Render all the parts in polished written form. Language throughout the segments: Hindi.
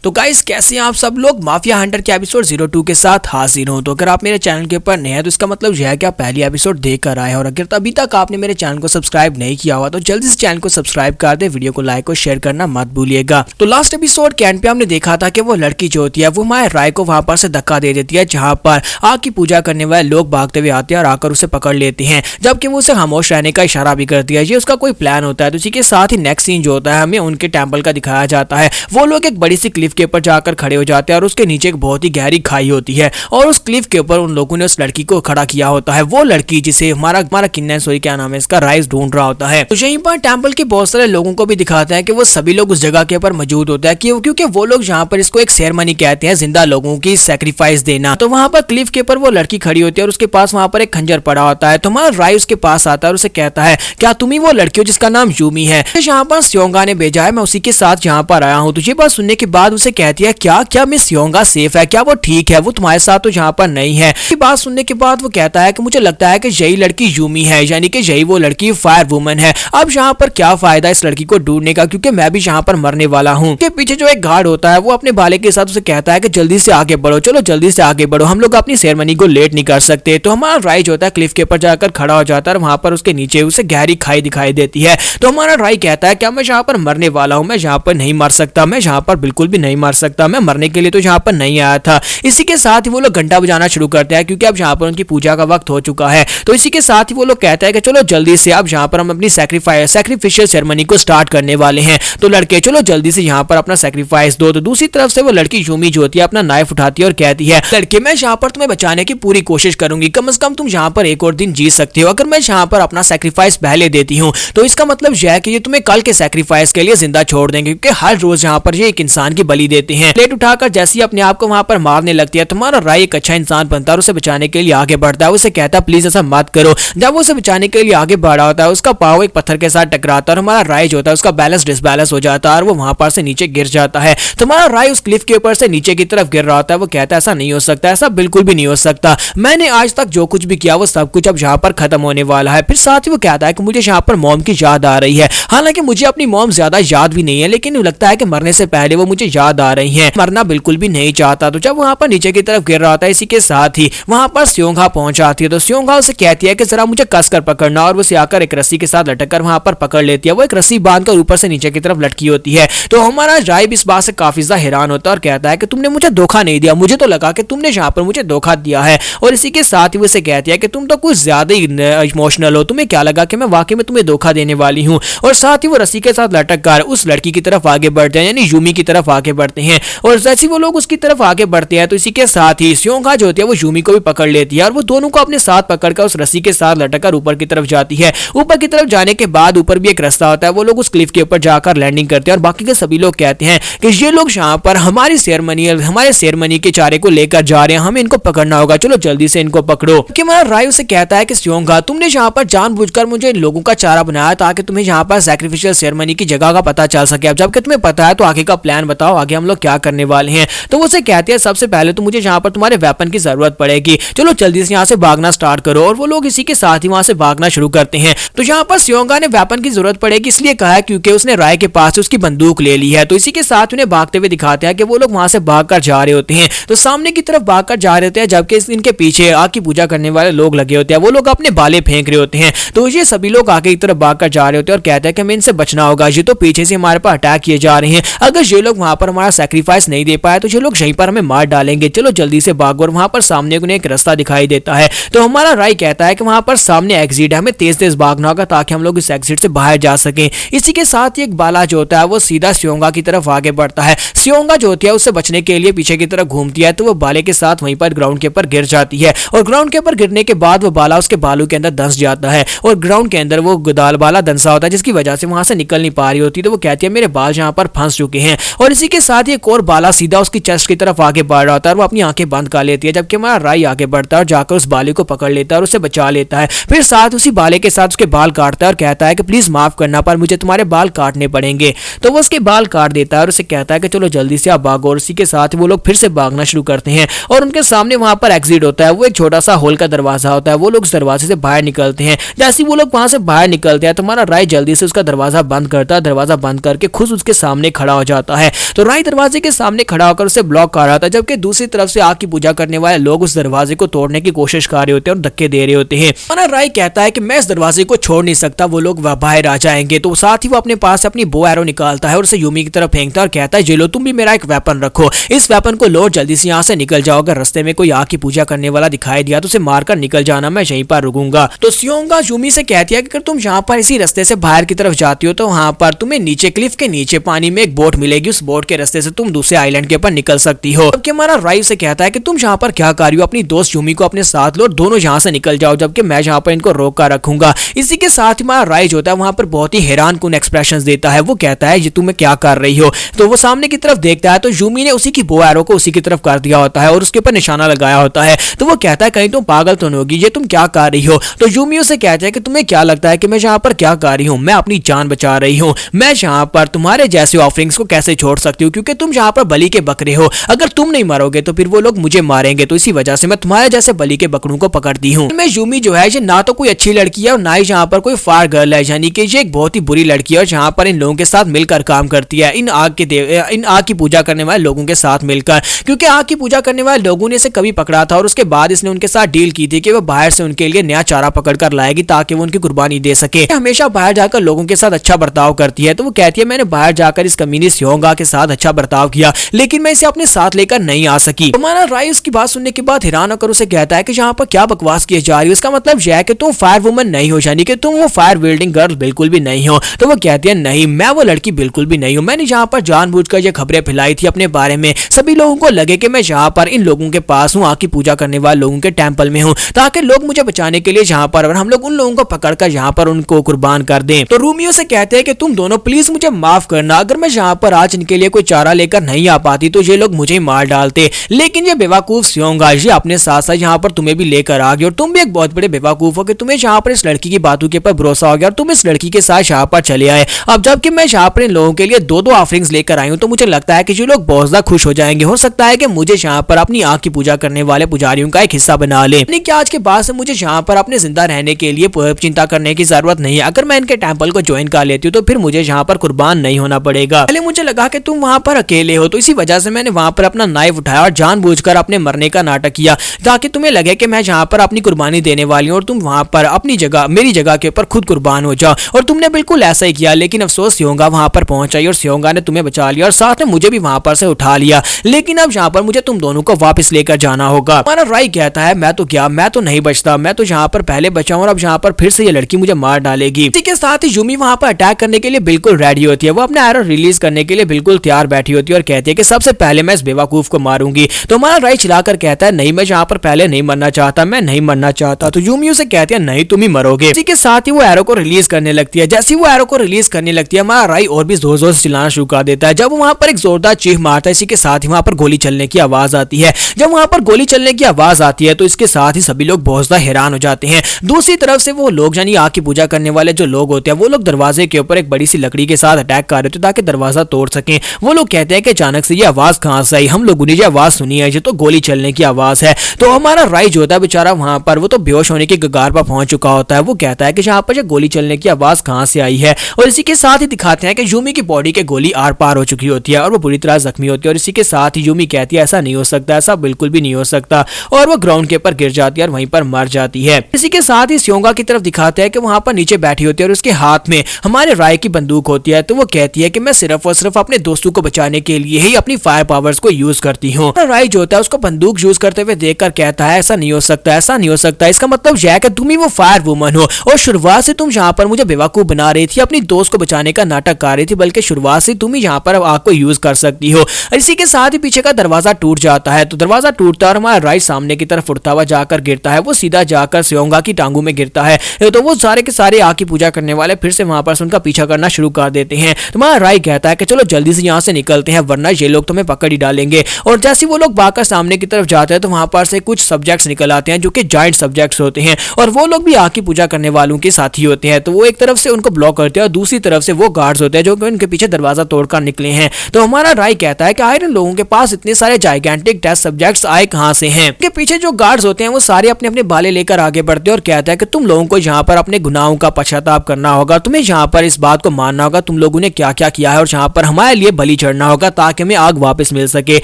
तो गाइस कैसे हैं आप सब लोग। माफिया हंटर के एपिसोड 02 के साथ हाजिर हूं। तो अगर आप मेरे चैनल के ऊपर नए हैं तो इसका मतलब यह है कि आप पहली एपिसोड देख कर आए हैं, और अगर अभी तक आपने मेरे चैनल को सब्सक्राइब नहीं किया हुआ तो जल्दी से चैनल को सब्सक्राइब कर दे, वीडियो को लाइक और शेयर करना मत भूलिएगा। तो लास्ट एपिसोड के एंड पे हमने देखा था कि वो लड़की जो होती है वो माया राय को वहां पर से धक्का दे देती है, जहां पर आग की पूजा करने वाले लोग भागते हुए आते हैं और आकर उसे पकड़ लेते हैं, जबकि वो उसे खामोश रहने का इशारा भी करती है। ये उसका कोई प्लान होता है। तो इसी के साथ ही नेक्स्ट सीन जो होता है हमें उनके टेंपल का दिखाया जाता है। वो लोग एक बड़ी सी क्लिफ के ऊपर जाकर खड़े हो जाते हैं और उसके नीचे एक बहुत ही गहरी खाई होती है, और उस क्लिफ के ऊपर उन लोगों ने उस लड़की को खड़ा किया होता है। वो लड़की जिसे हमारा किन्नर सॉरी क्या नाम है इसका, राइस ढूंढ रहा होता है। तो यहीं पर टेंपल के बहुत सारे लोगों को भी दिखाते हैं कि वो सभी लोग उस जगह के ऊपर मौजूद होते हैं, क्योंकि वो लोग यहाँ पर इसको एक सेरेमनी कहते हैं, जिंदा लोगों की सैक्रिफाइस देना। तो वहां पर क्लिफ के ऊपर वो लड़की खड़ी होती है और उसके पास वहां पर एक खंजर पड़ा होता है। तो हमारा राय उसके पास आता है और उसे कहता है, क्या तुम ही वो लड़की हो जिसका नाम यूमी है? यहाँ पर स्योंगा ने भेजा है, मैं उसी के साथ यहाँ पर आया हूँ। तो ये बात सुनने के बाद उसे कहती है, क्या मिस स्योंगा सेफ है? क्या वो ठीक है? वो तुम्हारे साथ तो यहाँ पर नहीं है। ये बात सुनने के बाद वो कहता है कि मुझे लगता है कि यही लड़की यूमी है, यानी कि यही वो लड़की फायर वुमन है। अब यहाँ पर क्या फायदा इस लड़की को ढूंढने का, क्योंकि मैं भी यहाँ पर मरने वाला हूँ। के पीछे जो एक गार्ड होता है वो अपने बाले के साथ उसे कहता है कि जल्दी से आगे बढ़ो, चलो जल्दी से आगे बढ़ो, हम लोग अपनी सेरेमनी को लेट नहीं कर सकते। तो हमारा राय जो होता है क्लिफ के ऊपर जाकर खड़ा हो जाता है और वहां पर उसके नीचे उसे गहरी खाई दिखाई देती है। तो हमारा राय कहता है, क्या मैं यहाँ पर मरने वाला हूँ? मैं यहाँ पर नहीं मर सकता, मैं यहाँ पर बिल्कुल भी नहीं मर सकता, मैं मरने के लिए तो यहाँ पर नहीं आया था। इसी के साथ ही वो लोग घंटा बजाना शुरू करते हैं, क्योंकि अब यहाँ पर उनकी पूजा का वक्त हो चुका है। तो इसी के साथ ही वो लोग कहते हैं कि चलो जल्दी से अब यहाँ पर हम अपनी सैक्रिफिशियल सेरेमनी को स्टार्ट करने वाले हैं। तो लड़के चलो जल्दी से यहाँ पर अपना सैक्रिफाइस दो। तो दूसरी तरफ से वो लड़की यूमी जो होती है अपना नाइफ उठाती है और कहती है, लड़के मैं यहाँ पर तुम्हें बचाने की पूरी कोशिश करूंगी, कम से कम तुम यहाँ पर एक और दिन जी सकते हो। अगर मैं यहाँ पर अपना सैक्रिफाइस पहले देती हूँ तो इसका मतलब यह है कि ये तुम्हें कल के सैक्रिफाइस के लिए जिंदा छोड़ देंगे, क्योंकि हर रोज यहाँ पर ये एक इंसान की बलि देते हैं। प्लेट उठाकर जैसे अपने आप को वहां पर मारने लगती है, तुम्हारा राय एक अच्छा इंसान बनता है और उसे बचाने के लिए आगे बढ़ता है। उसे कहता है प्लीज ऐसा मत करो। जब वो उसे बचाने के लिए आगे बढ़ा होता है उसका पाव एक पत्थर के साथ टकराता है और हमारा राय जो होता है उसका बैलेंस डिसबैलेंस हो जाता है और वो वहां पर से नीचे गिर जाता है। तुम्हारा राय उस क्लिफ के ऊपर से नीचे की तरफ गिर रहा होता है। वो कहता है ऐसा नहीं हो सकता, ऐसा बिल्कुल भी नहीं हो सकता, मैंने आज तक जो कुछ भी किया वो सब कुछ अब यहाँ पर खत्म होने वाला है। फिर साथ ही वो कहता है कि मुझे यहाँ पर मॉम की याद आ रही है। हालांकि मुझे अपनी मॉम ज्यादा याद भी नहीं है, लेकिन लगता है कि मरने से पहले वो मुझे याद आ रही है, मरना बिल्कुल भी नहीं चाहता। तो जब वहां पर नीचे की तरफ गिर रहा होता है, इसी के साथ ही वहां पर स्योंगा पहुंच जाती है। तो स्योंगा उसे कहती है कि जरा मुझे कसकर पकड़ना, और वो उसे आकर एक रस्सी के साथ लटक कर वहां पर पकड़ लेती है। वो एक रस्सी बांधकर ऊपर से नीचे की तरफ लटकी होती है। तो हमारा राय भी इस बात से काफी ज्यादा हैरान होता है और कहता है कि तुमने मुझे धोखा नहीं दिया, मुझे तो लगा कि तुमने यहाँ पर मुझे धोखा दिया है। और इसी के साथ ही वो उसे कहती है कि तुम तो कुछ ज्यादा ही इमोशनल हो, तुम्हें क्या लगा कि मैं वाकई में तुम्हें धोखा देने वाली हूँ। और साथ ही वो रस्सी के साथ लटक कर उस लड़की की तरफ आगे बढ़ते हैं, यानी यूमी की तरफ आगे बढ़ते हैं। और जैसे वो लोग उसकी तरफ आगे बढ़ते हैं तो इसी के साथ ही स्योंगा जो होती है वो यूमी को भी पकड़ लेती है और वो दोनों को अपने साथ पकड़कर उस रस्सी के साथ लटककर ऊपर की तरफ जाती है। ऊपर की तरफ जाने के बाद ऊपर भी एक रास्ता होता है, वो लोग उस क्लिफ के ऊपर जाकर लैंडिंग करते हैं और बाकी के सभी लोग कहते हैं कि ये लोग यहाँ पर हमारे सेरेमनी के चारे को लेकर जा रहे हैं, हमें इनको पकड़ना होगा, चलो जल्दी से इनको पकड़ो। कि हमारा राय उसे कहता है कि स्योंगा तुमने यहाँ पर जानबूझकर मुझे इन लोगों का चारा बनाया ताकि तुम्हें यहाँ पर सैक्रिफिशियल सेरेमनी की जगह का पता चल सके। अब जबकि तुम्हें पता है तो आगे का प्लान बताओ, आगे हम लोग क्या करने वाले हैं। तो वो उसे कहते हैं सबसे पहले तो मुझे यहाँ पर तुम्हारे वेपन की जरूरत पड़ेगी, चलो जल्दी से यहाँ से भागना स्टार्ट करो। और वो लोग इसी के साथ ही वहां से भागना शुरू करते हैं। तो यहाँ पर स्योंगा ने वेपन की जरूरत पड़ेगी इसलिए कहा है क्योंकि उसने राय के पास उसकी बंदूक ले ली है। तो इसी के साथ उन्हें भागते हुए दिखाते हैं कि वो लोग वहां से भागकर जा रहे होते हैं। तो सामने की तरफ भागकर जा रहे होते हैं, जबकि इनके पीछे आग की पूजा करने वाले लोग लगे होते हैं, वो लोग अपने बाले फेंक रहे होते हैं। तो ये सभी लोग आगे की तरफ भागकर जा रहे होते हैं और कहते हैं कि हमें इनसे बचना होगा, ये तो पीछे से हमारे पर अटैक किए जा रहे हैं, अगर ये लोग वहां पर हमारा सैक्रिफाइस नहीं दे पाए तो ये लोग यहीं पर हमें मार डालेंगे, चलो जल्दी से भागो। और वहां पर सामने उन्हें एक रास्ता दिखाई देता है। तो हमारा राय कहता है कि वहां पर सामने एग्जिट है, हमें तेज तेज भागना होगा ताकि हम लोग इस एग्जिट से बाहर जा सकें। इसी के साथ ही एक बाला जो होता है वो सीधा स्योंगा की तरफ आगे बढ़ता है। स्योंगा जो होती है उससे बचने के लिए पीछे की तरफ घूमती है, तो वो बाले के साथ वहीं पर ग्राउंड के ऊपर गिर जाती है। और ग्राउंड के ऊपर गिरने के बाद वो बाला उसके बालों के अंदर धंस जाता है और ग्राउंड के अंदर वो गुदाल बाला धंसा होता है, जिसकी वजह से वहां से निकल नहीं पा रही होती। तो वो कहती है मेरे बाल यहाँ पर फंस चुके हैं। और इसी के साथ ही एक और बाला सीधा उसकी चेस्ट की तरफ आगे बढ़ रहा होता है और वो अपनी आंखें बंद कर लेती है, जबकि हमारा राय आगे बढ़ता है और जाकर उस बाले को पकड़ लेता है और उसे बचा लेता है। फिर साथ उसी बाले के साथ उसके बाल काटता है और कहता है कि प्लीज माफ करना पर मुझे तुम्हारे बाल काटने पड़ेंगे। तो वो उसके बाल काट देता है और उसे कहता है कि चलो जल्दी से आप भागो। और इसी के साथ वो लोग फिर से भागना शुरू करते हैं और उनके सामने वहां पर एग्जिट होता है, वो एक छोटा सा होल का दरवाजा होता है। वो लोग उस दरवाजे से बाहर निकलते हैं। जैसे वो लोग वहां से बाहर निकलते हैं तो हमारा राय जल्दी से उसका दरवाजा बंद करता है, दरवाजा बंद करके खुद उसके सामने खड़ा हो जाता है। तो राय दरवाजे के सामने खड़ा होकर उसे ब्लॉक कर रहा था, जबकि दूसरी तरफ से आग की पूजा करने वाले लोग उस दरवाजे को तोड़ने की कोशिश कर रहे होते हैं और धक्के दे रहे होते हैं। राय कहता है कि मैं इस दरवाजे को छोड़ नहीं सकता, वो लोग बाहर आ जाएंगे। तो साथ ही वो अपने पास अपनी बो एरो निकालता है और उसे यूमी की तरफ फेंकता है और कहता है जे लो तुम भी मेरा एक वेपन रखो, इस वेपन को लो, जल्दी से यहाँ से निकल जाओ। अगर रास्ते में कोई आग की पूजा करने वाला दिखाई दिया तो उसे मारकर निकल जाना, मैं यहीं पर रुकूंगा। तो सियोंगा यूमी से कहती है कि अगर तुम यहाँ पर इसी रास्ते से बाहर की तरफ जाती हो तो वहां पर तुम्हें नीचे क्लिफ के नीचे पानी में एक बोट मिलेगी, उस बोट के रास्ते से तुम दूसरे आइलैंड के ऊपर निकल सकती हो। जबकि हमारा राय से कहता है कि तुम यहाँ पर क्या कर रही हो, अपनी दोस्त यूमी को अपने साथ लो, दोनों यहाँ से निकल जाओ, जबकि मैं यहाँ पर इनको रोक कर रखूंगा। इसी के साथ हमारा राय जो होता है वहां पर बहुत ही हैरान कुन एक्सप्रेशंस देता है। वो कहता है ये तुम्हें क्या कर रही हो। तो वो सामने की तरफ देखता है तो यूमी ने उसी की बो एरो को उसी की तरफ कर दिया होता है और उसके ऊपर निशाना लगाया होता है। तो वो कहता है कहीं तुम पागल तो नहीं होगी, ये तुम क्या कर रही हो। तो यूमी उसे कहता है कि तुम्हें क्या लगता है कि मैं यहाँ पर क्या कर रही हूँ, मैं अपनी जान बचा रही हूँ, मैं यहाँ पर तुम्हारे जैसे ऑफरिंग्स को कैसे छोड़ सकती हूँ, क्योंकि तुम यहाँ पर बलि के बकरे हो, अगर तुम नहीं मरोगे तो फिर वो लोग मुझे मारेंगे, तो इसी वजह से मैं तुम्हारे जैसे बलि के बकरों को पकड़ती हूँ। मैं यूमी जो है ये ना तो कोई अच्छी लड़की है और ना ही यहाँ पर कोई फायर गर्ल है, यानी कि ये एक बहुत ही बुरी लड़की है और यहाँ पर इन लोगों के साथ मिलकर काम करती है, इन आग की पूजा करने वाले लोगों के साथ मिलकर, क्योंकि आग की पूजा करने वाले लोगों ने इसे कभी पकड़ा था और उसके बाद इसने उनके साथ डील की थी कि वो बाहर से उनके लिए नया चारा पकड़ कर लाएगी ताकि वो उनकी कुर्बानी दे सके। हमेशा बाहर जाकर लोगों के साथ अच्छा बर्ताव करती है। तो वो कहती है मैंने बाहर जाकर इस कमीनी सियोंगा के साथ अच्छा बर्ताव किया, लेकिन मैं इसे अपने साथ लेकर नहीं आ सकी। हमारा राय उसकी बात सुनने के बाद हैरान होकर उसे कहता है कि यहाँ पर क्या बकवास की जा रही है, इसका मतलब यह है कि तुम फायर वुमन नहीं हो, यानी कि तुम वो फायर बिल्डिंग गर्ल बिल्कुल भी नहीं हो। तो वो कहती है नहीं, मैं वो लड़की बिल्कुल भी नहीं हूँ, मैंने यहाँ पर जानबूझकर ये खबरें फैलाई थी अपने बारे में, सभी लोगों को लगे कि मैं यहाँ पर इन लोगों के पास हूँ, आग की पूजा करने वाले लोगों के टेंपल में हूँ, ताकि लोग मुझे बचाने के लिए यहाँ पर और हम लोग उन लोगों को पकड़कर यहाँ पर उनको कुर्बान कर दें। तो रूमियो से कहते हैं कि तुम दोनों प्लीज मुझे माफ करना, अगर मैं यहाँ पर आज इनके लिए कोई चारा लेकर नहीं आ पाती तो ये लोग मुझे ही मार डालते, लेकिन ये बेवकूफ सियोंगा ये अपने साथ साथ यहाँ पर तुम्हें भी लेकर आ गए और तुम भी एक बहुत बड़े बेवकूफ हो कि तुम्हें यहाँ पर इस लड़की की बातों के ऊपर भरोसा हो गया और तुम इस लड़की के साथ यहाँ पर चले आए। अब जबकि मैं यहाँ पर इन लोगों के लिए दो ऑफरिंग्स लेकर आई हूँ तो मुझे लगता है कि ये लोग बहुत ज्यादा खुश हो जाएंगे, हो सकता है कि मुझे यहाँ पर अपनी आग की पूजा करने वाले पुजारियों का एक हिस्सा बना ले, यानी कि आज के बाद से मुझे यहाँ पर अपने जिंदा रहने के लिए चिंता करने की जरूरत नहीं है, अगर मैं इनके टेंपल को ज्वाइन कर लेती हूँ तो फिर मुझे यहाँ पर कुर्बान नहीं होना पड़ेगा। पहले मुझे लगा कि तुम वहाँ पर अकेले हो तो इसी वजह से मैंने वहाँ पर अपना नाइफ उठाया और जानबूझकर अपने मरने का नाटक किया ताकि तुम्हें लगे कि मैं यहाँ पर अपनी कुर्बानी देने वाली हूँ और तुम वहाँ पर अपनी जगह मेरी जगह के ऊपर खुद कुर्बान हो जाओ, और तुमने बिल्कुल ऐसा ही किया। लेकिन अफसोस सियोंगा वहाँ पर पहुंच आई और सियोंगा ने तुम्हें बचा लिया और साथ में मुझे भी वहाँ पर से उठा लिया, लेकिन अब यहाँ पर मुझे तुम दोनों को वापस लेकर जाना होगा। हमारा राय कहता है मैं तो क्या, मैं तो नहीं बचता, मैं तो यहाँ पर पहले बचा और अब यहाँ पर फिर से ये लड़की मुझे मार डालेगी। इसी के साथ ही यूमी वहाँ पर अटैक करने के लिए बिल्कुल रेडी होती है, वो अपने एरो रिलीज करने के लिए बिल्कुल तैयार बैठी होती है और कहती है कि सबसे पहले मैं इस बेवकूफ को मारूंगी। तो हमारा राय चिल्लाकर कहता है नहीं, मैं यहाँ पर पहले नहीं मरना चाहता, मैं नहीं मरना चाहता। तो यूमी उसे कहती है नहीं तुम ही मरोगे। इसी के साथ ही वो एरो को रिलीज करने लगती है। जैसे वो एरो को रिलीज करने लगती है हमारा राय और भी जोर जोर से चिल्लाना शुरू कर देता है। जब वहाँ पर एक जोरदार चीख मारता है, इसी के साथ ही वहाँ पर गोली चलने की आवाज आती है। जब वहाँ पर गोली चलने की आवाज आती है तो इसके साथ ही सभी लोग बहुत ज्यादा हैरान हो जाते हैं। दूसरी तरफ से वो लोग यानी आग की पूजा करने वाले जो लोग होते हैं वो लोग दरवाजे के ऊपर एक बड़ी सी लकड़ी के साथ अटैक कर रहे थे ताकि दरवाजा तोड़ सकें। वो लोग कहते हैं कि अचानक से ये आवाज कहां से आई, हम लोगों ने ये आवाज सुनी है, ये तो गोली चलने की आवाज है। तो हमारा राय जो होता है बेचारा वहां पर वो तो बेहोश होने की कगार पर पहुंच चुका होता है। वो कहता है कि यहाँ पर गोली चलने की आवाज कहां से आई है, और इसी के साथ ही दिखाते हैं कि यूमी की बॉडी के गोली आर पार हो चुकी होती है और वो बुरी तरह जख्मी होती है। और इसी के साथ ही यूमी कहती है ऐसा नहीं हो सकता, ऐसा बिल्कुल भी नहीं हो सकता, और वो ग्राउंड के ऊपर गिर जाती है और वहीं पर मर जाती है। इसी के साथ ही सियोंगा की तरफ दिखाते हैं कि वहां पर नीचे बैठी होती है और उसके हाथ में हमारे राय की बंदूक होती है। तो वो कहती है कि मैं सिर्फ और सिर्फ अपने दोस्तों को बचाने के लिए ही अपनी फायर पावर्स को यूज करती हूँ। राय जो होता है उसको बंदूक यूज करते हुए देखकर कहता है ऐसा नहीं हो सकता, ऐसा नहीं हो सकता, इसका मतलब यह है कि तुम ही वो फायर वुमन हो और शुरुआत से तुम यहाँ पर मुझे बेवकूफ बना रही थी, अपनी दोस्त को बचाने का नाटक कर रही थी, बल्कि शुरुआत से तुम ही यहाँ पर आग को यूज कर सकती हो। इसी के साथ ही पीछे का दरवाजा टूट जाता है। तो दरवाजा टूटता है और हमारा राय सामने की तरफ उड़ता हुआ जाकर गिरता है। वो सीधा जाकर सियोंगा की टांगों में गिरता है। तो वो सारे के सारे आग की पूजा करने वाले फिर से वहां पर उनका पीछा करना शुरू कर देते हैं। तो हमारा राय कहता है कि चलो जल्दी से यहाँ से निकलते हैं वरना ये लोग तुम्हें पकड़ ही डालेंगे। और जैसे वो लोग भागकर सामने की तरफ जाते हैं तो वहां पर से कुछ सब्जेक्ट्स निकल आते हैं जो कि जायंट सब्जेक्ट्स होते हैं और वो लोग भी आग की पूजा करने वालों के साथी होते हैं। तो वो एक तरफ से उनको ब्लॉक करते हैं और दूसरी तरफ से वो गार्ड्स होते हैं जो कि उनके पीछे दरवाजा तोड़कर निकले हैं। तो हमारा राय कहता है कि आखिर इन लोगों के पास इतने सारे जाइगेंटिक टेस्ट सब्जेक्ट्स आए कहां से हैं। उनके पीछे जो गार्ड्स होते हैं वो सारे अपने अपने बाले लेकर आगे बढ़ते हैं और कहता है कि तुम लोगों को यहाँ पर अपने गुनाहों का पश्चाताप करना होगा, तुम्हें यहाँ पर इस बात को मानना होगा तुम लोगों ने क्या क्या किया है और यहाँ पर हमारे लिए बलि ही चढ़ना होगा ताकि हमें आग वापस मिल सके।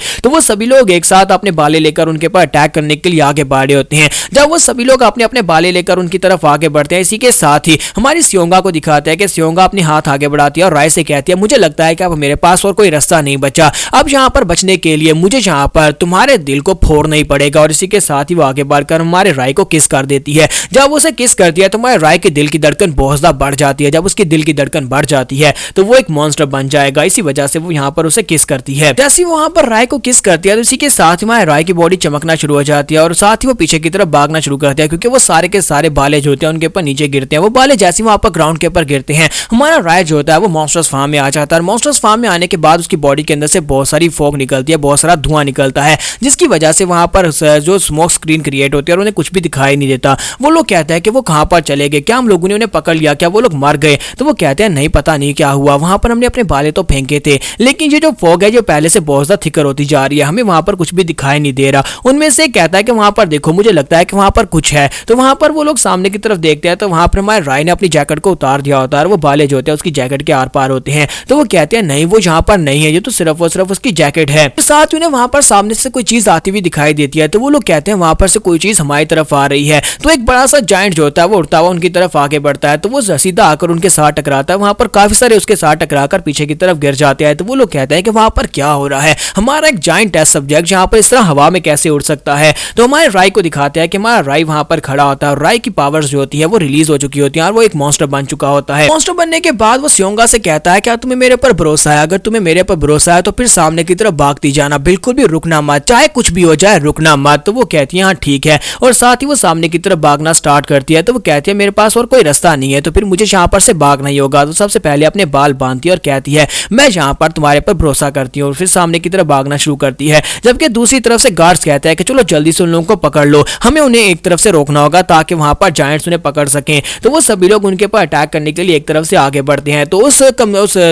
तो वो सभी लोग एक साथ अपने बाले लेकर उनके ऊपर अटैक करने के लिए आगे बढ़े होते हैं। जब वो सभी लोग अपने अपने बाले लेकर उनकी तरफ आगे बढ़ते हैं, इसी के साथ ही हमारी स्योंगा को दिखाते हैं कि स्योंगा अपने हाथ आगे बढ़ाती है और राय से कहती है मुझे लगता है कि अब मेरे पास और कोई रास्ता नहीं बचा, अब यहाँ पर बचने के लिए मुझे यहाँ पर तुम्हारे दिल को फोड़ना ही पड़ेगा। और इसी के साथ ही वो आगे बढ़कर हमारे राय को किस कर देती है। जब उसे किस करती है तो हमारे राय के दिल की धड़कन बहुत ज्यादा बढ़ जाती है। जब उसकी दिल की धड़कन बढ़ जाती है तो वो एक मॉन्स्टर बन जाएगा, इसी वजह से वो यहाँ पर उसे किस करती है। जैसे वो वहां पर राय को किस करती है तो इसी के साथ ही हमारे राय की बॉडी चमकना शुरू हो जाती है और साथ ही वो पीछे की तरफ भागना शुरू करते हैं, क्योंकि वो सारे के सारे बाले जो होते हैं उनके ऊपर नीचे गिरते हैं। वो बाले जैसे वहां पर ग्राउंड के ऊपर गिरते हैं, हमारा राय जो होता है वो मॉन्स्टर्स फार्म में आ जाता है। मॉन्स्टर्स फार्म में आने के बाद उसकी बॉडी के अंदर से बहुत सारी फॉग निकलती है, बहुत सारा धुआं निकलता है, जिसकी वजह से वहां पर जो स्मोक स्क्रीन क्रिएट होती है और उन्हें कुछ भी दिखाई नहीं देता। वो लोग कहते हैं कि वो कहां पर चले गए, क्या हम लोगों ने उन्हें पकड़ लिया, क्या वो लोग मर गए। तो वो कहते हैं नहीं, पता नहीं क्या हुआ, वहां पर हमने अपने बाले तो फेंके थे, लेकिन ये जो फॉग है जो पहले से बहुत ज्यादा थिकर होती जा रही है, हमें वहां पर कुछ भी दिखाई नहीं दे रहा। उनमें से कहता है कि वहां पर देखो, मुझे लगता है कि वहां पर कुछ है। तो वहां पर वो लोग सामने की तरफ देखते हैं तो वहां पर हमारे राय ने अपनी जैकेट को उतार दिया होता है और वो बाले जो होते हैं उसकी जैकेट के आर पार होते हैं। तो वो कहते हैं नहीं, वो यहाँ पर नहीं है, ये तो सिर्फ और सिर्फ उसकी जैकेट है। तो साथ उन्हें वहां पर सामने से कोई चीज आती हुई दिखाई देती है, तो वो लोग कहते हैं वहां पर से कोई चीज हमारी तरफ आ रही है। तो एक बड़ा सा जायंट जो होता है वो उड़ता हुआ उनकी तरफ आगे बढ़ता है, तो वो सीधा आकर उनके साथ टकराता है। वहां पर काफी सारे उसके साथ टकराकर पीछे की तरफ गिर जाते हैं। तो वो लोग कहते हैं कि वहां पर क्या हो रहा है, हमारा एक जायंट टेस्ट सब्जेक्ट जहां पर इस तरह हवा में कैसे उड़ सकता है। तो हमारे राय को दिखाते हैं कि हमारा राय वहां पर खड़ा होता है और राय की पावर्स जो होती है वो रिलीज हो चुकी होती है और वो एक मॉन्स्टर बन चुका होता है। मॉन्स्टर बनने के बाद वो स्योंगा से कहता है क्या तुम्हें मेरे पर भरोसा है, अगर तुम्हें मेरे पर भरोसा है तो फिर सामने की तरफ भागती जाना, बिल्कुल भी रुकना मत, चाहे कुछ भी हो जाए रुकना मत। तो वो कहती है हाँ ठीक है, और साथ ही वो सामने की तरफ भागना स्टार्ट करती है। तो वो कहती है मेरे पास और कोई रास्ता नहीं है, तो फिर मुझे यहाँ पर से भागना ही होगा। तो सबसे पहले अपने बाल बांधती है और कहती है मैं यहाँ पर तुम्हारे पर भरोसा करती हूँ, और फिर सामने की तरफ भागना शुरू करती है। जबकि दूसरी तरफ से गार्ड्स कहते हैं कि चलो जल्दी से उन लोगों को पकड़ लो, हमें उन्हें एक तरफ से रोकना होगा ताकि वहां पर जायंट्स उन्हें पकड़ सकें। तो वो सभी लोग उनके ऊपर अटैक करने के लिए एक तरफ से आगे बढ़ते हैं। तो उस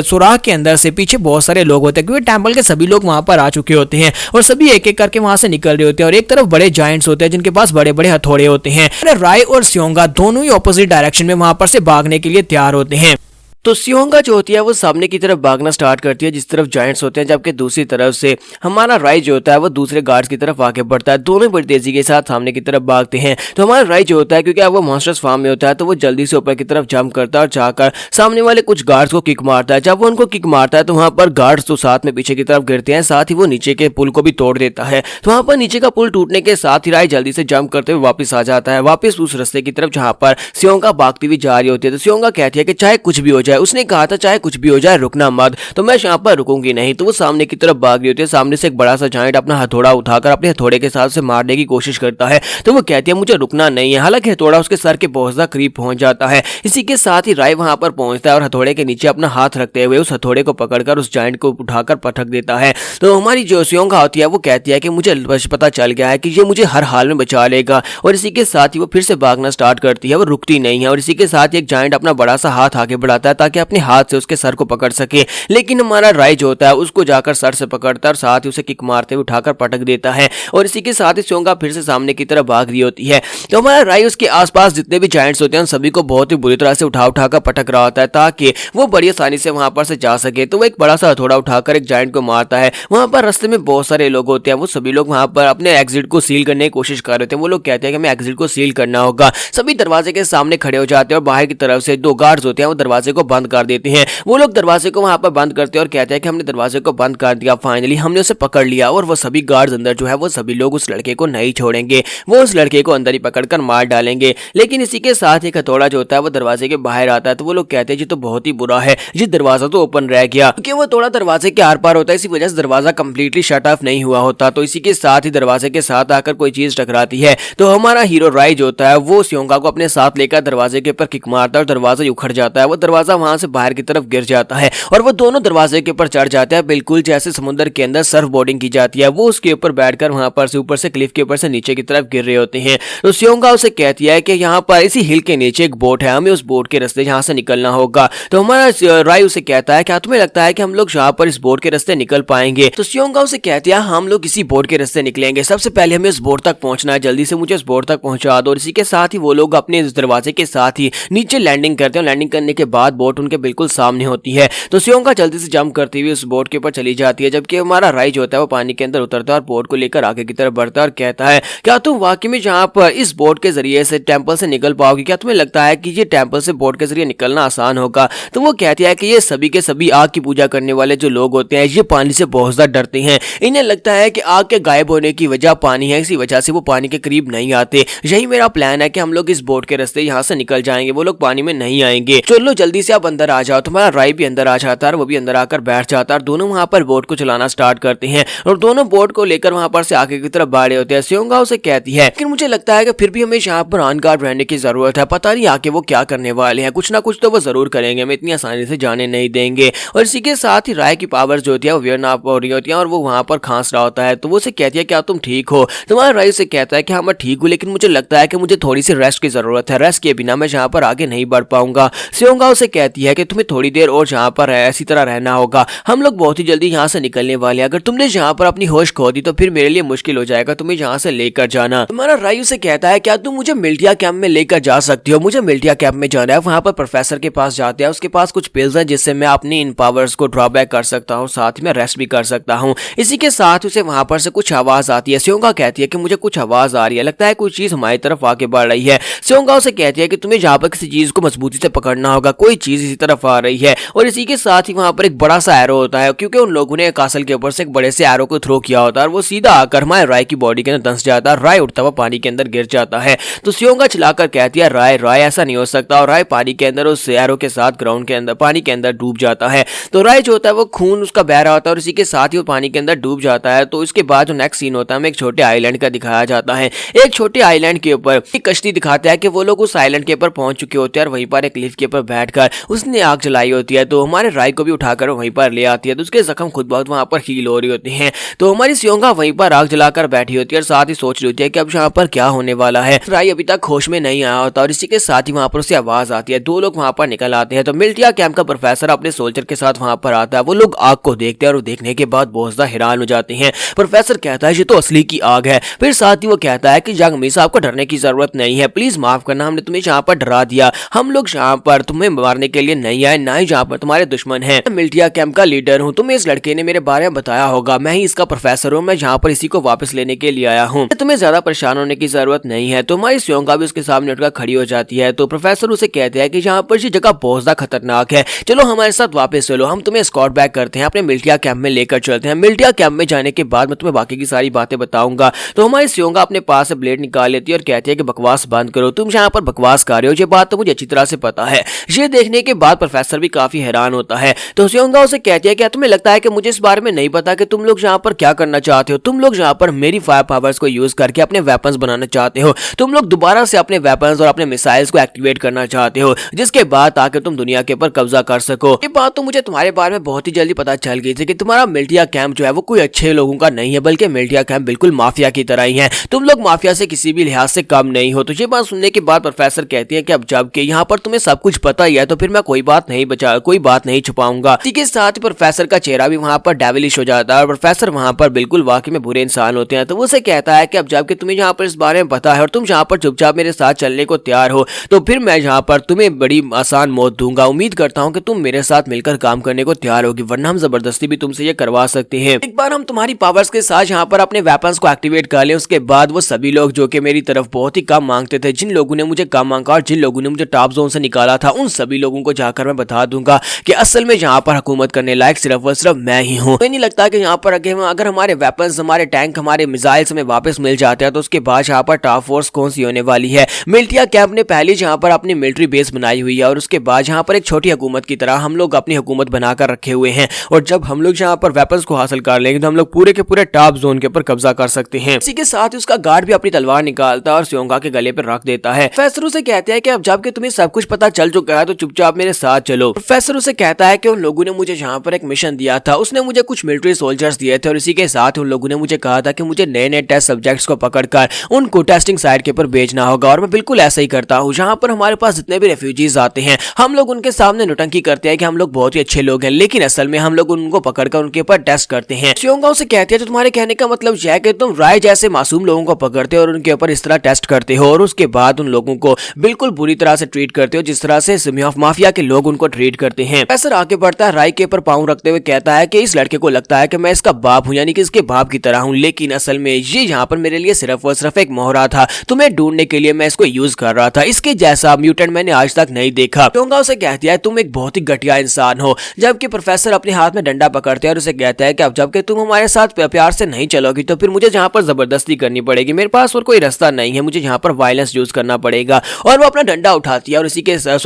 सुराख के अंदर से पीछे बहुत सारे लोग होते हैं, क्योंकि टेंपल के सभी लोग वहां पर आ चुके होते हैं और सभी एक एक करके वहां से निकल रहे होते हैं। और एक तरफ बड़े जायंट्स होते हैं जिनके पास बड़े बड़े हथौड़े होते हैं। राय और स्योंगा दोनों ही ऑपोजिट डायरेक्शन में वहां पर से भागने के लिए तैयार होते हैं। तो स्योंगा जो होती है वो सामने की तरफ भागना स्टार्ट करती है जिस तरफ जायंट्स होते हैं, जबकि दूसरी तरफ से हमारा राय जो होता है वो दूसरे गार्ड्स की तरफ आगे बढ़ता है। दोनों बड़ी तेजी के साथ सामने की तरफ भागते हैं। तो हमारा राय जो होता है क्योंकि अब वो मॉन्स्टर्स फार्म में होता है तो वो जल्दी से ऊपर की तरफ जंप करता है और जाकर सामने वाले कुछ गार्ड्स को किक मारता है। जब वो उनको किक मारता है तो वहां पर गार्ड्स तो साथ में पीछे की तरफ गिरते हैं, साथ ही वो नीचे के पुल को भी तोड़ देता है। तो वहां पर नीचे का पुल टूटने के साथ ही राय जल्दी से जंप करते हुए वापस आ जाता है, वापस उस रास्ते की तरफ जहां पर स्योंगा भागती हुई जा रही होती है। तो स्योंगा कहती है कि चाहे कुछ भी हो जाए, उसने कहा था चाहे कुछ भी हो जाए रुकना मत, तो मैं यहाँ पर रुकूंगी नहीं। तो वो सामने की तरफ भाग रही होती है। सामने से एक बड़ा सा जायंट अपना हथौड़ा उठाकर अपने हथौड़े के साथ से मारने की कोशिश करता है। तो वो कहती है मुझे रुकना नहीं है, हालांकि हथौड़ा उसके सर के बहुत ज्यादा करीब पहुंच जाता है। इसी के साथ ही राय वहां पर पहुंचता है और हथौड़े के नीचे अपना हाथ रखते हुए उस हथौड़े को पकड़कर उस जायंट को उठाकर पटक देता है। तो हमारी जो स्योंगा होती है वो कहती है कि मुझे पता चल गया है कि ये मुझे हर हाल में बचा लेगा, और इसी के साथ ही वो फिर से भागना स्टार्ट करती है। वो रुकती नहीं है और इसी के साथ एक जायंट अपना बड़ा सा हाथ आगे बढ़ाता है ताकि अपने हाथ से उसके सर को पकड़ सके, लेकिन हमारा राय जो होता है उसको जाकर सर से पकड़ता है और साथ ही उसे किक मारते हुए उठाकर पटक देता है। और इसी के साथ ही स्योंगा फिर से सामने की तरफ भाग रही होती है। तो हमारा राय उसके आसपास जितने भी जायंट्स होते हैं उन सभी को बहुत ही बुरी तरह से उठाकर पटक रहा होता है ताकि वो बड़ी आसानी से वहां पर से जा सके। तो वो एक बड़ा सा हथौड़ा उठाकर एक जायंट को मारता है। वहां पर रास्ते में बहुत सारे लोग होते हैं, वो सभी लोग वहां पर अपने एग्जिट को सील करने की कोशिश कर रहे थे। वो लोग कहते हैं कि हमें एग्जिट को सील करना होगा। सभी दरवाजे के सामने खड़े हो जाते हैं और बाहर की तरफ से दो गार्ड्स होते हैं वो दरवाजे को बंद कर देते हैं। वो लोग दरवाजे को वहां पर बंद करते हैं और कहते हैं कि हमने दरवाजे को बंद कर दिया, फाइनली हमने उसे पकड़ लिया। और वो सभी गार्ड्स अंदर जो है वो सभी लोग उस लड़के को नहीं छोड़ेंगे, वो उस लड़के को अंदर ही पकड़कर मार डालेंगे। लेकिन इसी के साथ एक हथौड़ा जो होता है वो दरवाजे के बाहर आता है। तो वो लोग कहते हैं जी तो बहुत ही बुरा है, ये दरवाजा तो ओपन रह गया, क्योंकि वो थोड़ा दरवाजे के आर पार होता है, इसी वजह से दरवाजा कंप्लीटली शट ऑफ नहीं हुआ होता। तो इसी के साथ ही दरवाजे के साथ आकर कोई चीज टकराती है। तो हमारा हीरो राय जो होता है वो स्योंगा को अपने साथ लेकर दरवाजे के ऊपर किक मारता है और दरवाजा उखड़ जाता है। वो दरवाजा वहां से बाहर की तरफ गिर जाता है और वो दोनों दरवाजे के ऊपर चढ़ जाते हैं, बिल्कुल जैसे समुद्र के अंदर सर्फ बोर्डिंग की जाती है। वो उसके ऊपर बैठकर वहां पर से ऊपर से क्लिफ के ऊपर से नीचे की तरफ गिर रहे होते हैं। तो स्योंगा उसे कहती है कि यहाँ पर इसी हिल के नीचे एक बोट है, हमें उस बोट के रास्ते यहाँ से निकलना होगा। तो हमारा राय उसे कहता है क्या तुम्हें लगता है कि हम लोग यहाँ पर इस बोट के रास्ते निकल पाएंगे? तो स्योंगा उसे कहती है हम लोग इसी बोट के रास्ते निकलेंगे, सबसे पहले हमें उस बोट तक पहुंचना है, जल्दी से मुझे उस बोट तक पहुंचा दो। और इसी के साथ ही वो लोग अपने दरवाजे के साथ ही नीचे लैंडिंग करते हैं। लैंडिंग करने के बाद बोट बोट उनके बिल्कुल सामने होती है। तो सियोंगा जल्दी से जंप करती हुई उस बोट के ऊपर चली जाती है, जबकि हमारा राई जो होता है वो पानी के अंदर उतरता है और बोट को लेकर आगे की तरफ बढ़ता है और कहता है क्या तुम वाकई में जहाँ पर इस बोट के जरिए से टेंपल से निकल पाओगे? क्या तुम्हें लगता है कि ये टेंपल से बोट के जरिए निकलना आसान होगा? तो वो कहती है कि ये सभी के सभी आग की पूजा करने वाले जो लोग होते हैं ये पानी से बहुत ज्यादा डरते हैं। इन्हें लगता है कि आग के गायब होने की वजह पानी है, इसी वजह से वो पानी के करीब नहीं आते। यही मेरा प्लान है कि हम लोग इस बोट के रास्ते यहाँ से निकल जाएंगे, वो लोग पानी में नहीं आएंगे। चलो जल्दी से आप अंदर आ जाओ। तुम्हारा राय भी अंदर आ जाता है और वो भी अंदर आकर बैठ जाता है। दोनों वहां पर बोट को चलाना स्टार्ट करते हैं और दोनों बोट को लेकर वहां पर से आगे की तरफ बढ़े होते हैं। सियोंगा उसे कहती है लेकिन मुझे लगता है कि फिर भी हमें यहाँ पर ऑन गार्ड रहने की जरूरत है, पता नहीं आके वो क्या करने वाले हैं, कुछ ना कुछ तो वो जरूर करेंगे, हमें इतनी आसानी से जाने नहीं देंगे। और इसी के साथ ही राय की पावर्स जो होती है वो वेयर नाप हो रही होती है और वो वहां पर खांस रहा होता है। तो वो उसे कहती है क्या तुम ठीक हो? तुम्हारा राय से कहता है कि हाँ मैं ठीक हूँ, लेकिन मुझे लगता है कि मुझे थोड़ी सी रेस्ट की जरूरत है, रेस्ट के बिना मैं जहाँ पर आगे नहीं बढ़ पाऊंगा। सियोंगा उसे कहती है कि तुम्हें थोड़ी देर और जहाँ पर ऐसी तरह रहना होगा, हम लोग बहुत ही जल्दी यहाँ से निकलने वाले हैं। अगर तुमने यहाँ पर अपनी होश खो दी तो फिर मेरे लिए मुश्किल हो जाएगा तुम्हें यहाँ से लेकर जाना। तुम्हारा राय उसे कहता है क्या तुम मुझे मिल्टिया कैंप में लेकर जा सकती हो? मुझे मिल्टिया कैंप में जाना है, वहाँ पर प्रोफेसर के पास जाते हैं, उसके पास कुछ पिल्स हैं जिससे मैं अपनी इन पावर्स को ड्रॉबैक कर सकता हूँ, साथ ही मैं रेस्ट भी कर सकता हूँ। इसी के साथ उसे वहाँ पर से कुछ आवाज आती है। सियोंगा कहती है कि मुझे कुछ आवाज आ रही है, लगता है कोई चीज हमारी तरफ आगे बढ़ रही है। सियोंगा उसे कहती है कि तुम्हें जहाँ पर किसी चीज को मजबूती से पकड़ना होगा, कोई चीज इसी तरफ आ रही है। और इसी के साथ ही वहाँ पर एक बड़ा सा एरो होता है, क्योंकि उन लोगों ने कासल के ऊपर से एक बड़े से एरो को थ्रो किया होता है और वो सीधा आकर हमारे राय की बॉडी के अंदर धंस जाता है। राय उठता हुआ पानी के अंदर गिर जाता है। तो सियोंगा चिल्लाकर कहती है राय राय ऐसा नहीं हो सकता, और राय पानी के अंदर उस एरो के साथ ग्राउंड के अंदर पानी के अंदर डूब जाता है। तो राय जो होता है वो खून उसका बह रहा होता है और इसी के साथ ही वो पानी के अंदर डूब जाता है। तो इसके बाद जो नेक्स्ट सीन होता है हमें एक छोटे आइलैंड का दिखाया जाता है। एक छोटे आइलैंड के ऊपर एक कश्ती दिखाता है कि वो लोग उस आइलैंड के ऊपर पहुंच चुके होते हैं और वहीं पर एक लिफ्ट के ऊपर बैठकर उसने आग जलाई होती है। तो हमारे राय को भी उठाकर वहीं पर ले आती है, तो उसके जख्म खुद बहुत वहां पर हील हो रही होती हैं। तो हमारी सियोंगा वहीं पर आग जलाकर बैठी होती है और साथ ही सोच रही होती है कि अब यहाँ पर क्या होने वाला है। राय अभी तक होश में नहीं आया होता और इसी के साथ ही वहां पर उसे आवाज आती है। दो लोग वहां पर निकल आते हैं। तो मिल्टिया कैंप का प्रोफेसर अपने सोल्जर के साथ वहां पर आता है। वो लोग आग को देखते हैं और देखने के बाद बहुत ज्यादा हैरान हो जाते हैं। प्रोफेसर कहता है ये तो असली की आग है। फिर साथ ही वो कहता है कि जंग मीसा आपको डरने की जरूरत नहीं है, प्लीज माफ करना, हमने तुम्हें यहाँ पर डरा दिया। हम लोग यहाँ पर तुम्हें मारने के लिए नहीं आए, ना ही जहाँ पर तुम्हारे दुश्मन हैं। मैं मिल्टिया कैंप का लीडर हूँ, तुम्हें इस लड़के ने मेरे बारे में बताया होगा, मैं ही इसका प्रोफेसर हूँ, मैं यहाँ पर इसी को वापस लेने के लिए आया हूँ, तुम्हें ज्यादा परेशान होने की जरूरत नहीं है। तो हमारी सियोंगा भी उसके सामने उठकर खड़ी हो जाती है। तो प्रोफेसर उसे कहते हैं कि यहाँ पर ये जगह बहुत ज्यादा खतरनाक है, चलो हमारे साथ वापस चलो, हम तुम्हें स्कॉट बैक करते हैं, अपने मिल्टिया कैंप में लेकर चलते हैं। मिल्टिया कैंप में जाने के बाद मैं तुम्हें बाकी की सारी बातें बताऊंगा। तो हमारी सियोंगा अपने पास से ब्लेड निकाल लेती है और कहती है कि बकवास बंद करो, तुम यहाँ पर बकवास कर रहे हो, ये बात तो मुझे अच्छी तरह से पता है। ये देखने के बाद प्रोफेसर भी काफी हैरान होता है। तो सियोंगा उसे कहती है क्या तुम्हें लगता है कि मुझे इस बारे में नहीं पता कि तुम लोग यहाँ पर क्या करना चाहते हो? तुम लोग यहाँ पर मेरी फायर पावर्स को यूज करके अपने वेपन्स बनाना चाहते हो, तुम लोग दोबारा से अपने वेपन्स और अपने मिसाइल्स को एक्टिवेट करना चाहते हो, जिसके बाद आके तुम दुनिया के ऊपर कब्जा कर सको। ये बात तो मुझे तुम्हारे बारे में बहुत ही जल्दी पता चल गई थी कि तुम्हारा मिल्टिया कैंप जो है वो कोई अच्छे लोगों का नहीं है, बल्कि मिल्टिया कैंप बिल्कुल माफिया की तरह ही है, तुम लोग माफिया से किसी भी लिहाज से कम नहीं हो। तो ये बात सुनने के बाद प्रोफेसर कहती है कि अब जबकि यहाँ पर तुम्हें सब कुछ पता ही है तो फिर मैं कोई बात नहीं छुपाऊंगा। इसी के साथ ही प्रोफेसर का चेहरा भी वहाँ पर डेविलिश हो जाता है और प्रोफेसर वहाँ पर बिल्कुल वाकई में बुरे इंसान होते हैं। तो वो उसे कहता है कि अब जबकि तुम्हें यहाँ पर इस बारे में पता है और तुम यहाँ पर चुपचाप मेरे साथ चलने को तैयार हो, तो फिर मैं यहाँ पर तुम्हें बड़ी आसान मौत दूंगा। उम्मीद करता हूँ कि तुम मेरे साथ मिलकर काम करने को तैयार होगी, वरना हम जबरदस्ती भी तुमसे ये करवा सकते हैं। एक बार हम तुम्हारी पावर्स के साथ यहाँ पर अपने वेपन्स को एक्टिवेट कर ले, उसके बाद वो सभी लोग जो कि मेरी तरफ बहुत ही कम मांगते थे, जिन लोगों ने मुझे कम मांगा और जिन लोगों ने मुझे टॉप जोन से निकाला था, उन सभी लोगों को जाकर मैं बता दूंगा कि असल में यहाँ पर हुकूमत करने लायक सिर्फ और सिर्फ मैं ही हूँ। नहीं लगता कि यहाँ पर अगर हमारे वेपन्स, हमारे टैंक, हमारे मिसाइल्स हमें वापस मिल जाते हैं तो उसके बाद यहाँ पर टॉप फोर्स कौन सी होने वाली है। मिल्टिया कैंप ने पहले यहाँ पर अपनी मिलिट्री बेस बनाई हुई है और उसके बाद यहाँ पर एक छोटी हुकूमत की तरह हम लोग अपनी हुकूमत बनाकर रखे हुए हैं, और जब हम लोग यहाँ पर वेपन्स को हासिल कर लेंगे तो हम लोग पूरे के पूरे टॉप जोन के ऊपर कब्जा कर सकते हैं। इसी के साथ उसका गार्ड भी अपनी तलवार निकालता है और सियोंगा के गले पर रख देता है। प्रोफेसर उसे कहते हैं कि अब जबकि तुम्हें सब कुछ पता चल चुका है तो चुपचाप मेरे साथ चलो। प्रोफेसर उसे कहता है कि उन लोगों ने मुझे यहाँ पर एक मिशन दिया था, उसने मुझे कुछ मिलिट्री सोल्जर्स दिए थे और इसी के साथ उन लोगों ने मुझे कहा था कि मुझे नए नए टेस्ट सब्जेक्ट्स को पकड़कर उनको टेस्टिंग साइट के ऊपर भेजना होगा, और मैं बिल्कुल ऐसा ही करता हूँ। जहाँ पर हमारे पास जितने भी रेफ्यूजीज आते हैं हम लोग उनके सामने नौटंकी करते हैं कि हम लोग बहुत ही अच्छे लोग हैं, लेकिन असल में हम लोग उनको पकड़कर उनके ऊपर टेस्ट करते हैं। सियोंगा उसे कहती है तो तुम्हारे कहने का मतलब यह है कि तुम राय जैसे मासूम लोगों को पकड़ते हो और उनके ऊपर इस तरह टेस्ट करते हो और उसके बाद उन लोगों को बिल्कुल बुरी तरह से ट्रीट करते हो जिस तरह से माफिया माफिया के लोग उनको ट्रीट करते हैं। प्रोफेसर आगे बढ़ता है, राय के ऊपर पाँव रखते हुए कहता है कि इस लड़के को लगता है कि मैं इसका बाप हूँ, यानी कि इसके बाप की तरह हूँ, लेकिन असल में ये यहाँ पर मेरे लिए सिर्फ और सिर्फ एक मोहरा था। तुम्हें ढूंढने के लिए मैं इसको यूज कर रहा था। इसके जैसा म्यूटेंट मैंने आज तक नहीं देखा। चोंगा उसे कहती है तुम एक बहुत ही घटिया इंसान हो, जबकि प्रोफेसर अपने हाथ में डंडा पकड़ते हैं और उसे कहता है कि अब जबकि तुम हमारे साथ प्यार से नहीं चलोगी तो फिर मुझे यहाँ पर जबरदस्ती करनी पड़ेगी। मेरे पास और कोई रास्ता नहीं है, मुझे यहाँ पर वायलेंस यूज करना पड़ेगा। और वो अपना डंडा उठाती है और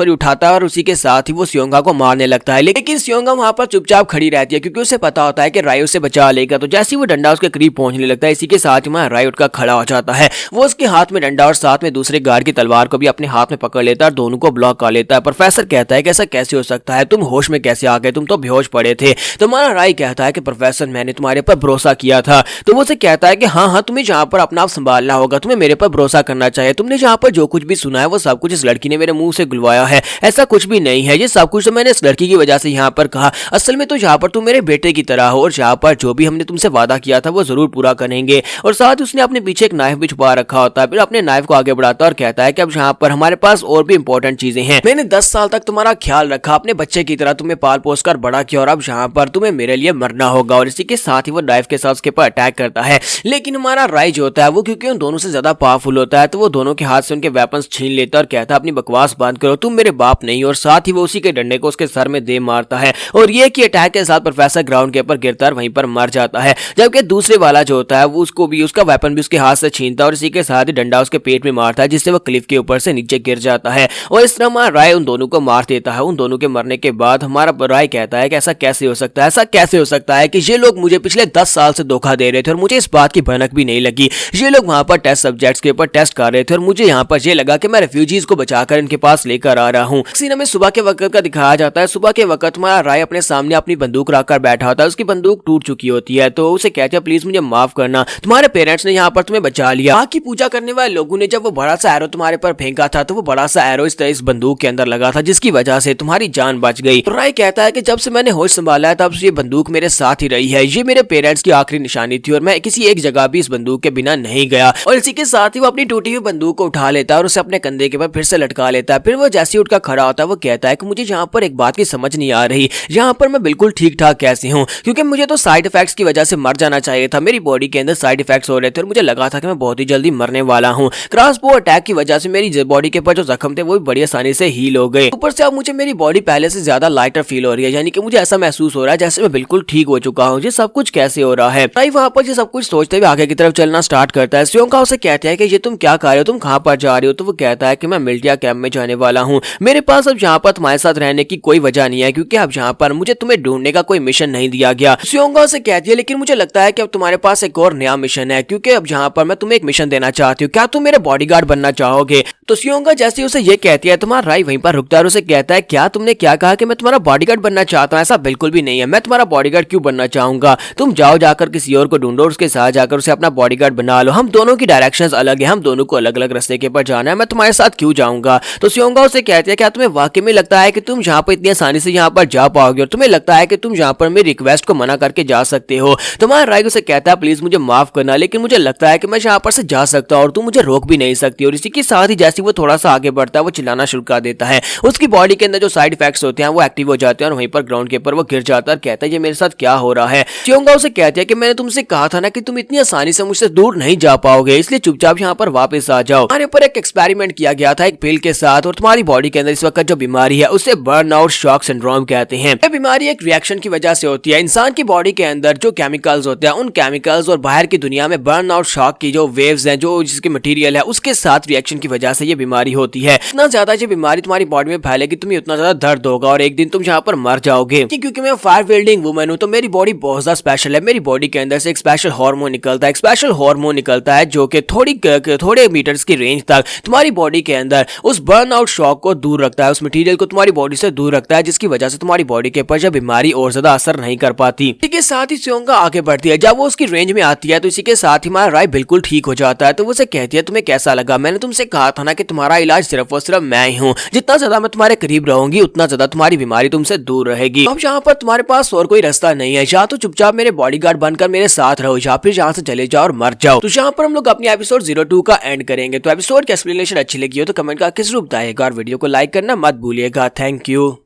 उठाता है और उसी के साथ ही वो सियोंगा को मारने लगता है। लेकिन सियोंगा वहां पर चुपचाप खड़ी रहती है क्योंकि उसे पता होता है कि राय उसे बचा लेगा। तो जैसे ही वो डंडा उसके करीब पहुंचने लगता है, इसी के साथ ही वहां राय उठकर खड़ा हो जाता है। वो उसके हाथ में डंडा और साथ में दूसरे गार्ड की तलवार को भी अपने हाथ में पकड़ लेता है और दोनों को ब्लॉक कर लेता है। प्रोफेसर कहता है कि ऐसा कैसे हो सकता है, तुम होश में कैसे आ गए, तुम तो बेहोश पड़े थे। तो हमारा राय कहता है कि प्रोफेसर मैंने तुम्हारे पर भरोसा किया था। तो वो उसे कहता है कि हाँ, तुम्हें जहाँ पर अपना आप संभालना होगा, तुम्हें मेरे पर भरोसा करना चाहिए। तुमने जहाँ पर जो कुछ भी सुना है वो सब कुछ इस लड़की ने मेरे मुंह से गुलवाया है, ऐसा कुछ भी नहीं है। ये सब कुछ तो मैंने इस लड़की की वजह से यहाँ पर कहा। असल में तो यहाँ पर तुम मेरे बेटे की तरह हो और यहाँ पर जो भी हमने तुमसे वादा किया था वो जरूर पूरा करेंगे। और साथ ही उसने अपने पीछे एक नाइफ भी छुपा रखा होता है। फिर अपने नाइफ को आगे बढ़ाता है और कहता है कि अब यहाँ पर हमारे पास और भी इंपॉर्टेंट चीजें हैं। मैंने 10 साल तक तुम्हारा ख्याल रखा, अपने बच्चे की तरह तुम्हें पाल पोस कर बड़ा किया और अब यहाँ पर तुम्हें मेरे लिए मरना होगा। और इसी के साथ ही वो नाइफ के साथ उसके ऊपर अटैक करता है। लेकिन हमारा राय जो होता है वो क्योंकि उन दोनों से ज्यादा पावरफुल होता है, तो वो दोनों के हाथ से उनके वेपन्स छीन लेता है और कहता है अपनी बकवास बंद करो, तुम मेरे बाप नहीं। और साथ ही वो उसी के डंडे को उसके सर में दे मारता है और ये कि अटैक के साथ प्रोफेसर ग्राउंड के ऊपर गिरता है और वहीं पर मर जाता है। जबकि दूसरे वाला जो होता है वो उसको भी उसका वेपन भी उसके हाथ से छीनता है और इसी के साथ ही डंडा उसके पेट में मारता है, जिससे वो क्लिफ के ऊपर से नीचे गिर जाता है। और इस तरह हमारा राय उन दोनों को मार देता है। उन दोनों के मरने के बाद हमारा राय कहता है कि ऐसा कैसे हो सकता है, ऐसा कैसे हो सकता है कि ये लोग मुझे पिछले 10 साल से धोखा दे रहे थे और मुझे इस बात की भनक भी नहीं लगी। ये लोग वहां पर टेस्ट सब्जेक्ट्स के ऊपर टेस्ट कर रहे थे और मुझे यहाँ पर ये लगा कि मैं रेफ्यूजीज को बचाकर इनके पास लेकर आ रहा हूँ। सीन में सुबह के वक्त का दिखाया जाता है। सुबह के वक्त हमारा राय अपने सामने अपनी बंदूक रखकर बैठा होता है। उसकी बंदूक टूट चुकी होती है, तो उसे कहते हैं प्लीज मुझे माफ करना, तुम्हारे पेरेंट्स ने यहाँ पर तुम्हें बचा लिया। आग की पूजा करने वाले लोगों ने जब वो बड़ा सा एरो तुम्हारे पर फेंका था तो वो बड़ा सा एरो इस बंदूक के अंदर लगा था, जिसकी वजह से तुम्हारी जान बच गई। तो राय कहता है कि जब से मैंने होश संभाला है तब से ये बंदूक मेरे साथ ही रही है। ये मेरे पेरेंट्स की आखिरी निशानी थी और मैं किसी एक जगह भी इस बंदूक के बिना नहीं गया। और इसी के साथ ही वो अपनी टूटी हुई बंदूक को उठा लेता है और उसे अपने कंधे के ऊपर फिर से लटका लेता है। फिर वो जैसे उठकर खड़ा होता है वो कहता है कि मुझे यहाँ पर एक बात की समझ नहीं आ रही, यहाँ पर मैं बिल्कुल ठीक ठाक कैसे हूँ, क्योंकि मुझे तो साइड इफेक्ट्स की वजह से मर जाना चाहिए था। मेरी बॉडी के अंदर साइड इफेक्ट्स हो रहे थे और मुझे लगा था कि मैं बहुत ही जल्दी मरने वाला हूँ। क्रॉसबो अटैक की वजह से मेरी बॉडी के ऊपर जो जख्म थे वो भी बड़ी आसानी से हील हो गए। ऊपर से अब मुझे मेरी बॉडी पहले से ज्यादा लाइटर फील हो रही है, यानी कि मुझे ऐसा महसूस हो रहा है जैसे मैं बिल्कुल ठीक हो चुका हूँ। ये सब कुछ कैसे हो रहा है? भाई वहाँ पर ये सब कुछ सोचते हुए आगे की तरफ चलना स्टार्ट करता है। सियोंगा उसे कहते हैं कि ये तुम क्या कर रहे हो, तुम कहाँ पर जा रहे हो? तो वो कहता है कि मैं मिल्टिया कैंप में जाने वाला हूँ। मेरे पास अब यहाँ पर तुम्हारे साथ रहने की कोई वजह नहीं है, क्योंकि अब यहाँ पर मुझे तुम्हें ढूंढने का कोई मिशन नहीं दिया गया। सियोंगा उसे कहती है लेकिन मुझे लगता है कि अब तुम्हारे पास एक और नया मिशन है, क्योंकि अब यहाँ पर मैं तुम्हें एक मिशन देना चाहती हूँ। क्या तुम मेरे बॉडीगार्ड बनना चाहोगे? तो सियोंगा जैसे उसे ये कहती है तुम्हारा राय वहीं पर रुकता है और उसे कहता है क्या तुमने क्या कहा कि मैं तुम्हारा बॉडीगार्ड बनना चाहता हूँ? ऐसा बिल्कुल भी नहीं है, मैं तुम्हारा बॉडीगार्ड क्यों बनना चाहूंगा? तुम जाओ जाकर किसी और को ढूंढो, उसके साथ जाकर उसे अपना बॉडीगार्ड बना लो। हम दोनों की डायरेक्शंस अलग है, हम दोनों को अलग अलग रास्ते के ऊपर जाना है, मैं तुम्हारे साथ क्यों जाऊंगा? तो सियोंगा उसे कहती है क्या तुम्हें वाकई में लगता है कि तुम यहाँ पर इतनी आसानी से यहाँ पर जा पाओगे और तुम्हें लगता है कि तुम यहाँ पर मेरी रिक्वेस्ट को मना करके जा सकते हो? तुम्हारा राय उसे कहता है प्लीज मुझे माफ करना, लेकिन मुझे लगता है कि मैं यहाँ पर से जा सकता हूँ और तुम मुझे रोक भी नहीं सकती। और इसी के साथ ही जैसे वो थोड़ा सा आगे बढ़ता है वो चिल्लाना शुरू कर देता है। उसकी बॉडी के अंदर जो साइड इफेक्ट्स होते हैं वो एक्टिव हो जाते हैं और वहीं पर ग्राउंड के ऊपर वो गिर जाता है और कहता है ये मेरे साथ क्या हो रहा है? सियोंगा उसे कहती है कि मैंने तुमसे कहा था ना कि तुम इतनी आसानी से मुझसे दूर नहीं जा पाओगे, इसलिए चुपचाप यहाँ पर वापस आ जाओ। हमारे ऊपर एक एक्सपेरिमेंट किया गया था एक पिल के साथ और तुम्हारी बॉडी के अंदर इस वक्त जो बीमारी है उसे बर्नआउट शॉक सिंड्रोम कहते हैं। यह बीमारी एक रिएक्शन की वजह से होती है। इंसान की बॉडी के अंदर जो केमिकल्स होते हैं उन केमिकल्स और बाहर की दुनिया में बर्नआउट शॉक की जो वेव्स हैं, जो जिसके मटेरियल है उसके साथ रिएक्शन की वजह से ये बीमारी होती है। इतना ज्यादा ये बीमारी तुम्हारी बॉडी में फैलेगी, तुम्हें उतना ज्यादा दर्द होगा और एक दिन तुम यहाँ पर मर जाओगे। क्योंकि मैं फायर विल्डिंग वुमन हूँ तो मेरी बॉडी बहुत ज्यादा स्पेशल है। मेरी बॉडी के अंदर से एक स्पेशल हार्मोन निकलता है, एक स्पेशल हार्मोन निकलता है जो कि थोड़े मीटर्स की रेंज तक तुम्हारी बॉडी के अंदर उस बर्नआउट शॉक को दूर रखता है, उस मटेरियल को तुम्हारी बॉडी से दूर रखता है, जिसकी वजह से तुम्हारी बॉडी के ऊपर बीमारी और ज्यादा असर नहीं कर पाती। ठीक है, साथ ही सियोंगा आगे बढ़ती है। जब वो उसकी रेंज में आती है तो इसी के साथ ही हमारा राय बिल्कुल ठीक हो जाता है। तो वो उसे कहती है तुम्हें कैसा लगा? मैंने तुमसे कहा था ना कि तुम्हारा इलाज सिर्फ और सिर्फ मैं ही हूँ। जितना ज्यादा मैं तुम्हारे करीब रहूंगी उतना ज्यादा तुम्हारी बीमारी तुमसे दूर रहेगी। अब यहाँ पर तुम्हारे पास और कोई रास्ता नहीं है, या तो चुपचाप मेरे बॉडीगार्ड बनकर मेरे साथ रहो या फिर यहाँ से चले जाओ और मर जाओ। तो यहाँ पर हम लोग अपनी एपिसोड 02 का एंड करेंगे। तो एपिसोड की एक्सप्लेनेशन अच्छी लगी हो तो कमेंट करके जरूर बताइएगा और वीडियो को लाइक करना मत मत भूलिएगा। Thank you.